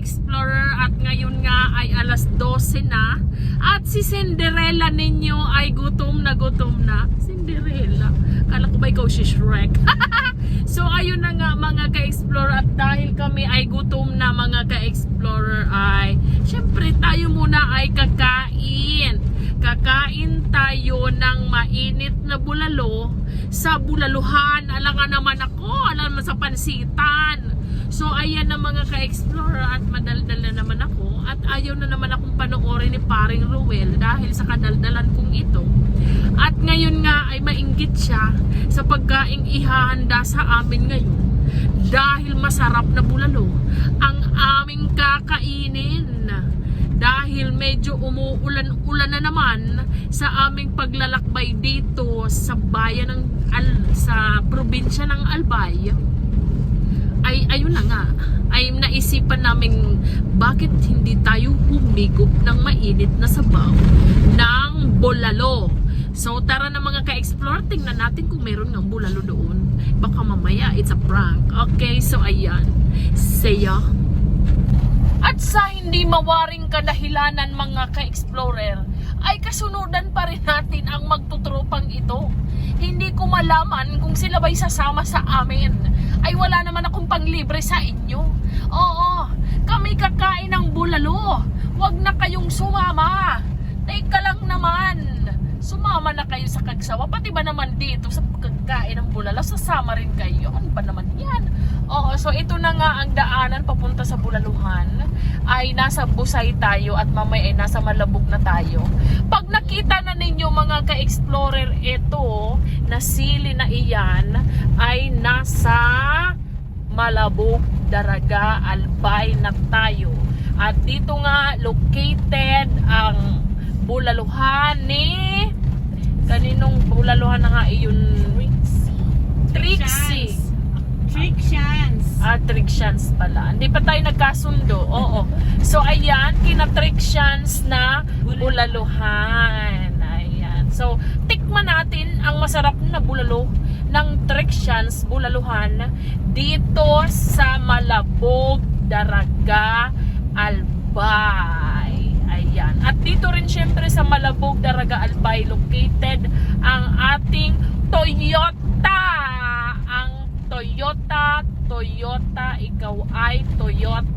ka-explorer, at ngayon nga ay alas 12 na. At si Cinderella ninyo ay gutom na gutom na. Cinderella. Kala ko ba ikaw si Shrek? So ayun na nga mga ka-explorer, at dahil kami ay gutom na mga ka-explorer, ay syempre tayo muna ay kakain. Kakain tayo ng mainit na bulalo sa bulaluhan. Alam nga naman ako, alam mo sa pansitan. So ayan na mga ka-explorer, at madaldal na naman ako, at ayaw na naman akong panoorin ni paring Ruel dahil sa kadaldalan kong ito. At ngayon nga ay mainggit siya sa pagkaing ihahanda sa amin ngayon, dahil masarap na bulalo ang aming kakainin. Dahil medyo umuulan-ulan na naman sa aming paglalakbay dito sa bayan ng sa probinsya ng Albay, ay ayun na nga, ay naisipan namin bakit hindi tayo humigop ng mainit na sabaw ng bulalo. So tara na mga ka-explore, tingnan natin kung meron ng bulalo doon. Baka mamaya it's a prank. Okay, so ayan, saya. At sa hindi mawaring kadahilanan mga ka-explorer, ay kasunudan pa rin natin ang magtutropang ito. Hindi ko malaman kung sila ba'y sasama sa amin. Ay wala naman akong panglibre sa inyo. Oo, kami kakain ng bulalo. Huwag na kayong sumama. Teka lang naman. Sumama na kayo sa kagsawa. Pati ba naman dito sa pagkain ng bulalo, sasama rin kayo. Ano ba naman yan? Oo, so ito na nga ang daanan papunta sa bulaluhan. Ay nasa Busay tayo at mamaya ay nasa Malabog na tayo. Pag nakita na ninyo mga ka-explorer ito na sili na iyan, ay nasa Malabog, Daraga, Albay na tayo. At dito nga located ang bulaluhan ni kaninong bulaluhan na nga iyon? Trixie. Trictions. Trictions pala. Hindi pa tayo nagkasundo. Oo. So ayan, kina Trictions na bulaluhan. Ayan. So tikman natin ang masarap na bulalo ng Trictions bulaluhan dito sa Malabog, Daraga, Albay. Ayan. At dito rin syempre sa Malabog, Daraga, Albay located ang ating Toyota. Ang Toyota, ikaw ay Toyota.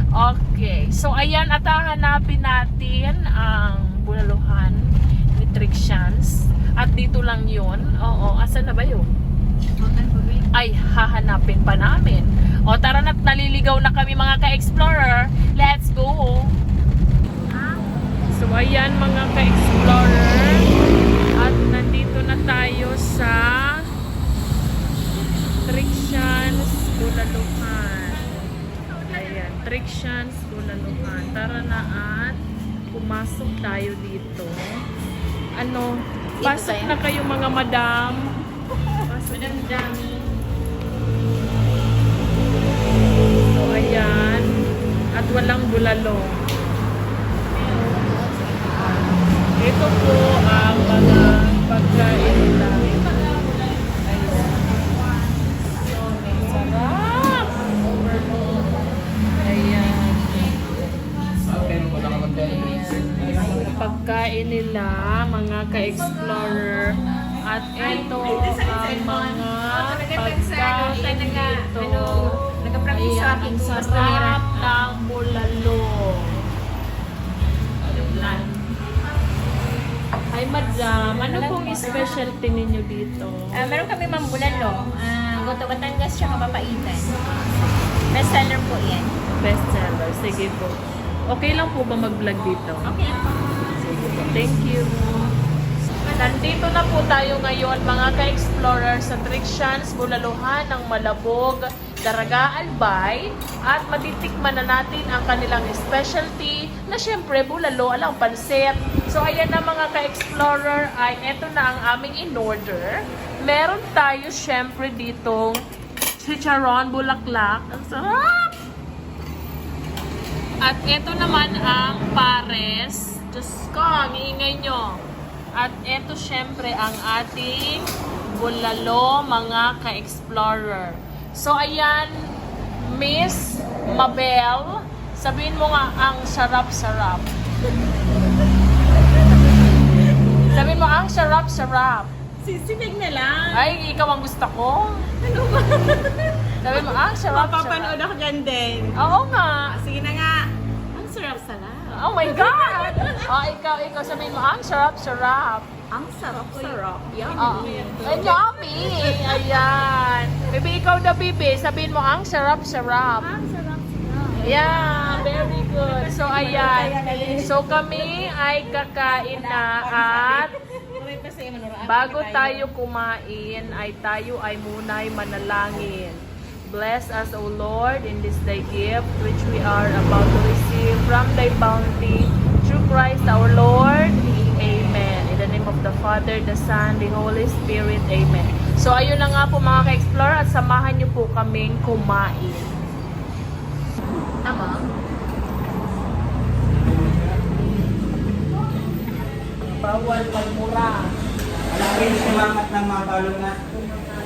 Okay. So ayan, at hahanapin natin ang bulaluhan ni Trictions. At dito lang yun. Oo, asan na ba yun? Ay, hahanapin pa namin. O tara na't naliligaw na kami mga ka-explorer. Let's go! So ayan mga ka-explorer, at nandito na tayo sa Trictions bulaluhan. Ayan, Trictions bulaluhan. Tara na at pumasok tayo dito. Ano, pasok na kayo mga madam. Pasok na dami. So ayan, at walang bulalo. Ito po ang mga pagkain nila. Sarap! Ayan. Pagkain nila, mga ka-explorer. At ito ang mga pagkain dito. Ayan, ang sarap ng bulalo. Ay, madam, ano pong specialty ninyo dito? Meron kami mambulalo. Goto Batangas siya kapapaitan. Best seller po yan. Best seller. Sige po. Okay lang po ba mag-vlog dito? Okay. Sige po. Thank you. Nandito na po tayo ngayon mga ka-explorer sa Trictions bulaluhan ng Malabog, Daraga, Albay, at matitikman na natin ang kanilang specialty na syempre bulalo, alang pansit. So ayan na mga ka-explorer, ay eto na ang aming in-order. Meron tayo syempre ditong chicharon bulaklak. Ang sarap! At eto naman ang pares. Diyos ko, ang iingay nyo. At eto syempre ang ating bulalo mga ka-explorer. So, ayan, Miss Mabel, sabihin mo nga ang sarap-sarap. Sabihin mo ang sarap-sarap. Sisinig na lang. Ay, ikaw ang gusto ko. Ano ba? Sabihin mo ang sarap-sarap. Mapapanood ako dyan din. Oo nga. Sige na nga. Ang sarap-sarap. Oh my God! Ikaw sabihin mo ang sarap-sarap. Ang sarap-sarap. Oh. Yummy! Ayan. Bibi, ikaw na, Bibi. Sabihin mo ang sarap-sarap. Ang sarap-sarap. Yeah, very good. So, ayan. So, kami ay kakain na at bago tayo kumain, ay tayo ay muna'y manalangin. Bless us, O Lord, in this thy gift which we are about to receive from thy bounty through Christ our Lord. Amen. In the name of the Father, the Son, the Holy Spirit. Amen. So, ayun na nga po mga ka-explore at samahan niyo po kaming kumain. Tama? Bawal pagmura. Malaki sumakat ng mga balong na.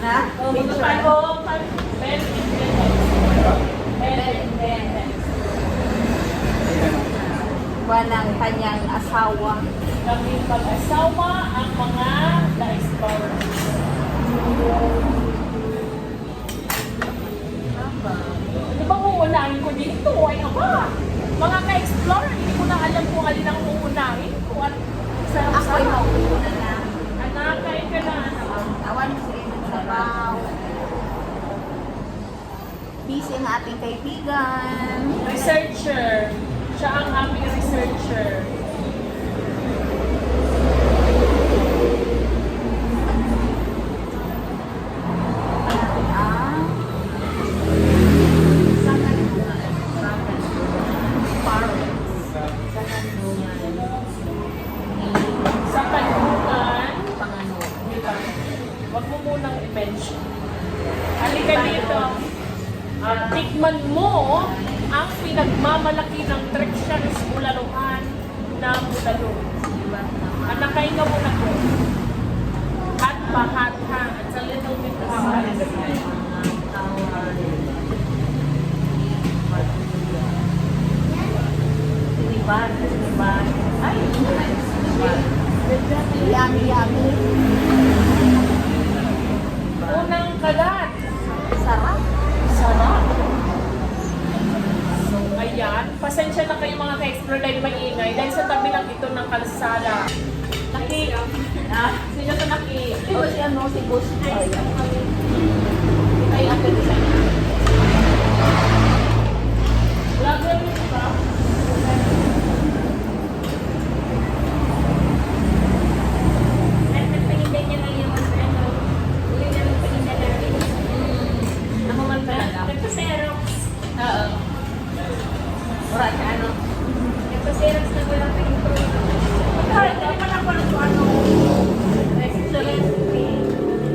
Ha? Walang kanyang asawa. Kami pag-asawa ang mga ka-explorer. Di ba uunahin ko dito? Ay aba! Mga ka-explorer, hindi ko na alam kung alin ang uunahin. Kung ano, Ako ay mauuna na. anak, kain ka na, anak. Awan ko sa inyo sa baw. Busy ang ating kaibigan. Researcher. Siya ang aming researcher. Sa kanungan, di ba? Huwag mo munang i-mention. Halika dito. Tikman mo ang pinagmamalaki ng Trexans Bulaluhan na bulalo. Diba? Nakain ka muna ko. Hot pa, hot ha. It's a little bit hot. Diba? Diba? Ay! Yummy, yummy. Unang kagat. Sarap. Sarap. So, ayan. Pasensya na kayo mga ka-explore dahil maingay. Dahil sa tabi lang ito ng kalsada. Sino to Ito si ano, si Bush. Ay, ang ganda sa inyo. Vlogger niyo ba? Nagpahinday niya lang yung ano. Uli na lang pahinda namin. Ako man talaga. Nagpa-Xerox. Oo. Wala ka ano. Nagpa-Xerox na walang pahinda. Ay, hindi pa lang walang ano. Excellent.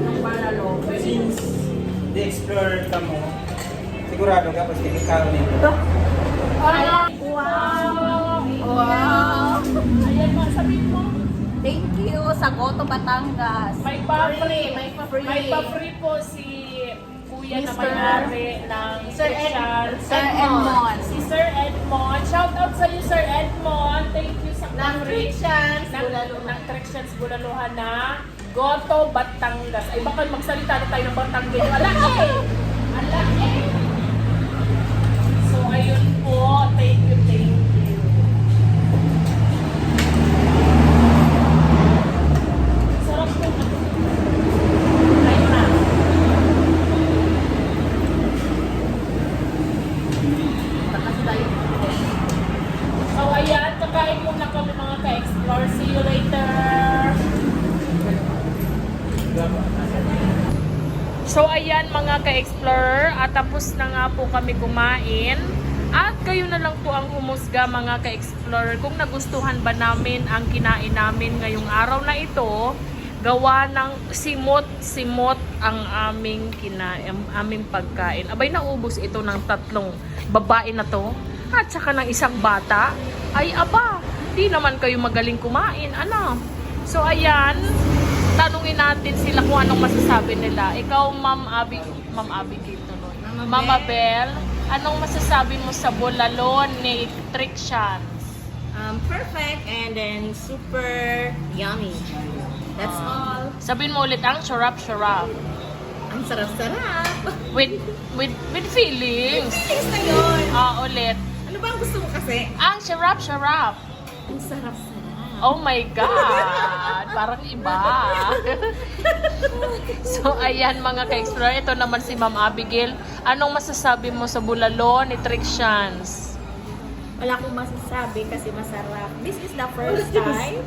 Ang balalo. Since the explorer ka mo, sigurado ka pag ikaw nito. Wow! Wow! Ayan mga sabihin mo. Thank you sa Goto Batangas. May pa-free. May pa-free. May pa-free po si Kuya na Mr. may-ari ng Sir Trexans. Sir Edmond. Si Sir Edmond. Shout out sa iyo, Sir Edmond. Thank you sa Ng pa-free. Trexans Ng Trexans Bulaluhan na Goto, Batangas. Ay baka magsalita na tayo ng Batangas. Ala eh! Ala eh! So ayun po. Thank you, thank you. Sarap po. Ayun na. So ayan, kakain muna kami mga ka-explore. See you later! So ayan mga ka-explorer, at tapos na nga po kami kumain. At kayo na lang po ang humusga mga ka-explorer kung nagustuhan ba namin ang kinain namin ngayong araw na ito. Gawa ng simot ang aming pagkain. Abay, naubos ito ng 3 babae na to at saka ng isang bata. Ay aba, di naman kayo magaling kumain, ano? So ayan, tanungin natin sila kung anong masasabi nila. Ikaw, Ma'am Abigail tuloy. Mama Bell, anong masasabi mo sa bulalo ni Trictions? Perfect and then super yummy. That's all. Sabihin mo ulit ang sharap-sharap. Ang sarap-sarap. With feelings. Taste na yun. Ulit. Ano ba ang gusto mo kasi? Ang sharap-sharap. Ang sarap-sarap. Oh my God! Parang iba. So, ayan mga ka-explorer. Ito naman si Ma'am Abigail. Anong masasabi mo sa bulalo ni Trictions? Wala akong masasabi kasi masarap. This is the first time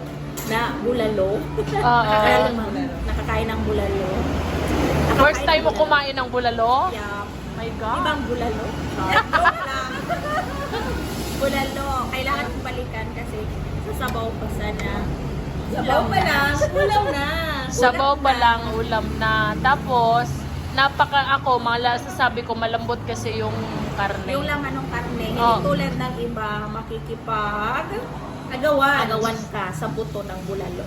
na bulalo. Nakakain ng bulalo. First time mo kumain ng bulalo? Yeah. My God. Ibang bulalo. Bulalo. Kailangan kong balikan kasi sasabaw pa sana. Sabaw pa lang. Ulam na. Sabaw pa lang, ulam na. Tapos, sasabi ko, malambot kasi yung karne. Yung laman ng karne, hindi Oh. tulad ng iba, agawan ka sa buto ng bulalo.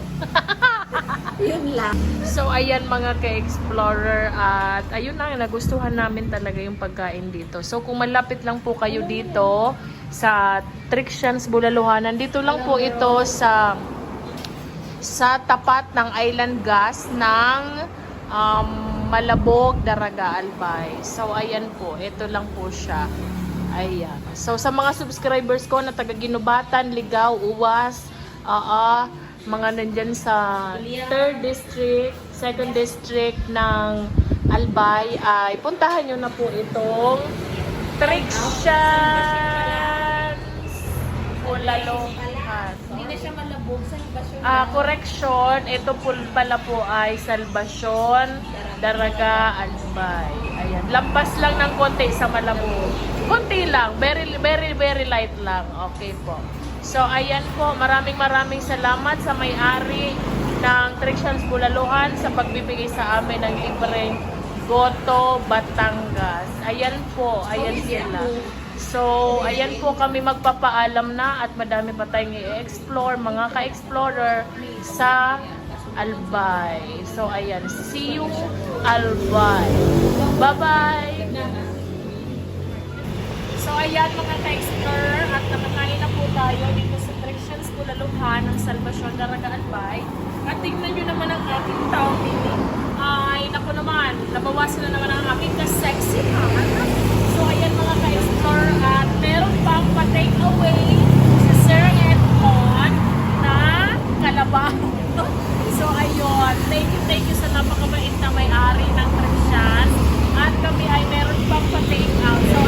Yun lang. So, ayan mga ka-explorer at ayun na, nagustuhan namin talaga yung pagkain dito. So, kung malapit lang po kayo dito sa Trictions Bulaluhanan, dito lang po ito sa tapat ng Island Gas ng Malabog, Daraga, Albay. So, ayan po. Ito lang po siya. Ayan. So, sa mga subscribers ko na taga Ginubatan, Ligaw, Uwas, mga nandyan sa 3rd District, 2nd District ng Albay, ay puntahan nyo na po itong Trictions Bulaluhan. Hindi na siya malabog sa basyon. Correction, ito po pala po ay Salvacion, Daraga, Albay. Ayan, lampas lang ng konti sa Malabog. Konti lang, very light lang. Okay po. So, ayan po, maraming salamat sa may-ari ng Trictions Bulaluhan sa pagbibigay sa amin ng libreng Goto, Batangas. Ayan po, ayan sila. So, ayan po kami magpapaalam na at madami pa tayong i-explore, mga ka-explorer sa Albay. So, ayan. See you, Albay. Bye-bye! So, ayan mga ka-explorer at nakakain na po tayo dito sa Trictions Bulaluhan ng Salvacion, Daraga, Albay. At tingnan nyo naman ang aking tummy. Ay, naku naman, nabawasan na naman ang aking ka-sexy heart. So, ayan mga ka-explorer at meron pang pa-take away sa Sir Edmond na kalabaw. So, ayun. Thank you sa napakabait na may-ari ng Trictions. At kami ay meron pang pa-take out. So,